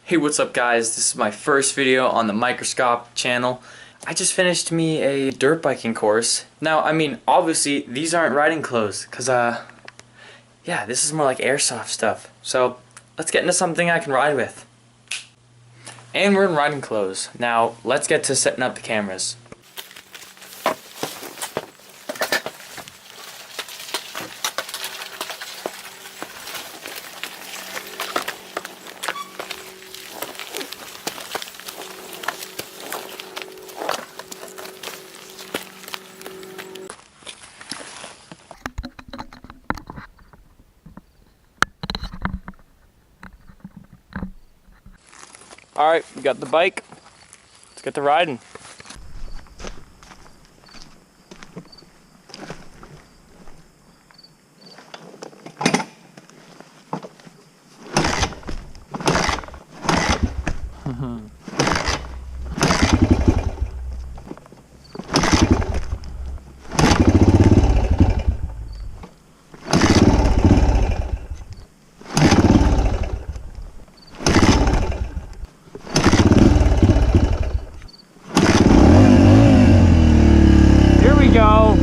Hey, what's up guys? This is my first video on the Microscopic channel. I just finished me a dirt biking course. Now, I mean, obviously these aren't riding clothes cuz yeah, this is more like airsoft stuff. So, let's get into something I can ride with. And we're in riding clothes. Now, let's get to setting up the cameras. Alright, we got the bike. Let's get to riding. Go.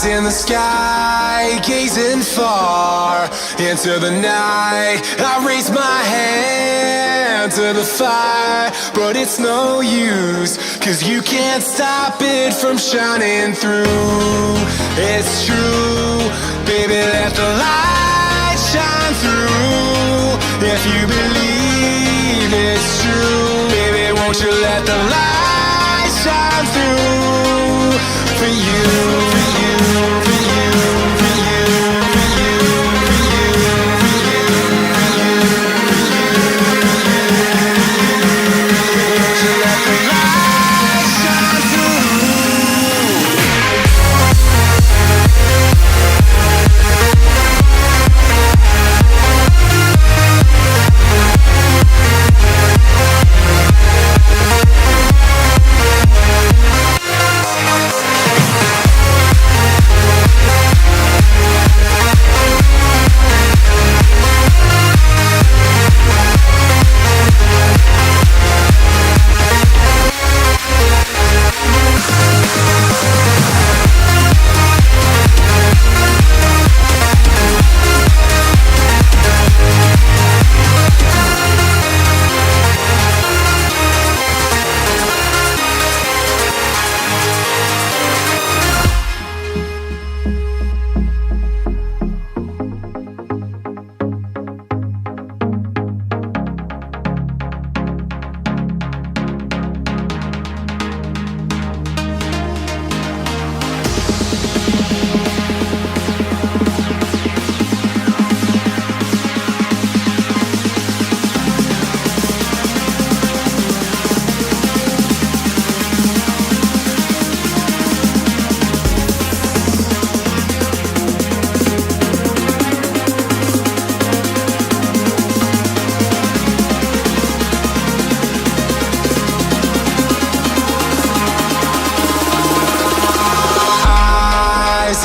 In the sky, gazing far into the night, I raise my hand to the fire, but it's no use, cause you can't stop it from shining through. It's true, baby, let the light shine through. If you believe it's true, baby, won't you let the light shine through for you.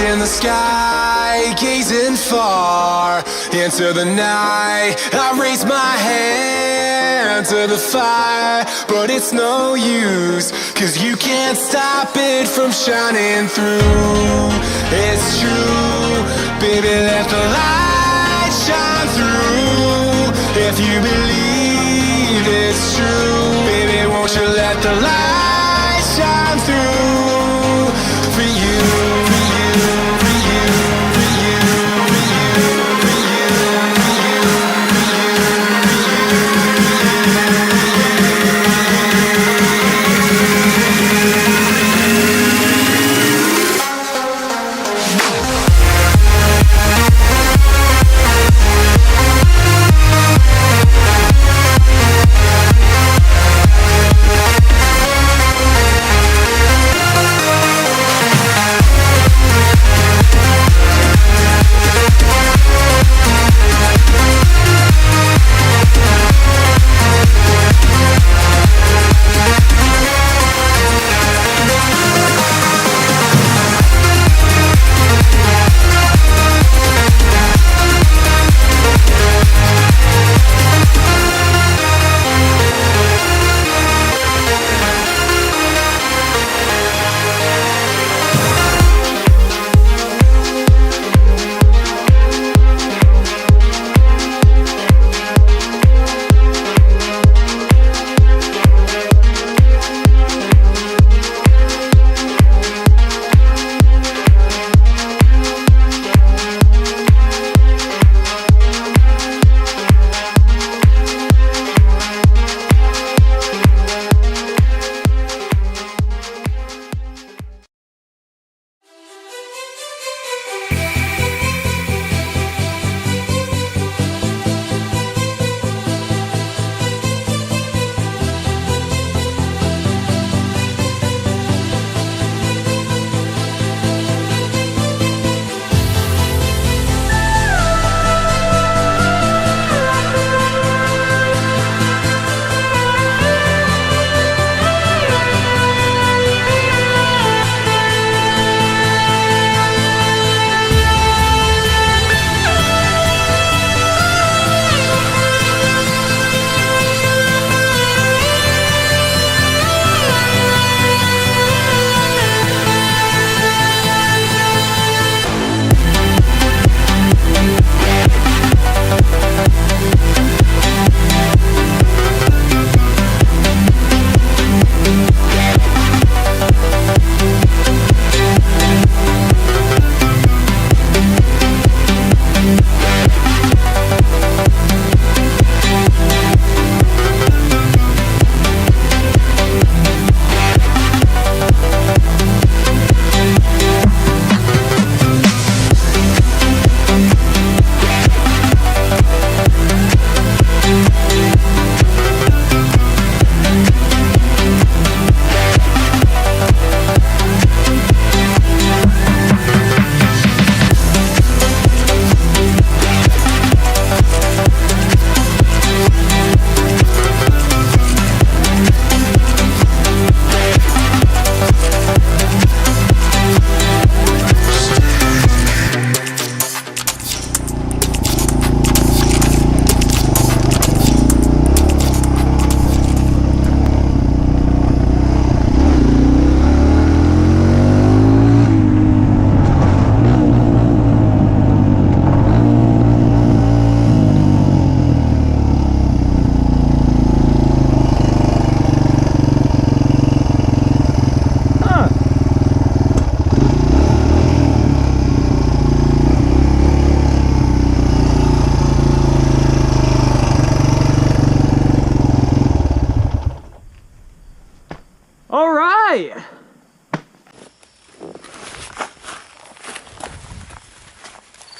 In the sky, gazing far into the night, I raise my hand to the fire, but it's no use, cause you can't stop it from shining through. It's true, baby, let the light shine through. If you believe it's true, baby, won't you let the light shine through for you. right.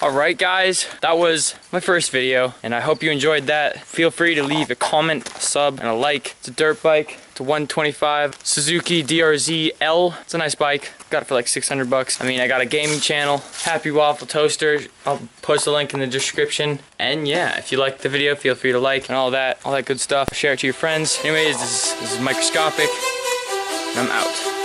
Alright guys, that was my first video, and I hope you enjoyed that. Feel free to leave a comment, a sub, and a like. It's a dirt bike. It's a 125 Suzuki DRZ L. It's a nice bike. Got it for like 600 bucks. I mean, I got a gaming channel, Happy Waffle Toaster. I'll post a link in the description. And yeah, if you liked the video, feel free to like and all that good stuff. Share it to your friends. Anyways, this is Microscopic, and I'm out.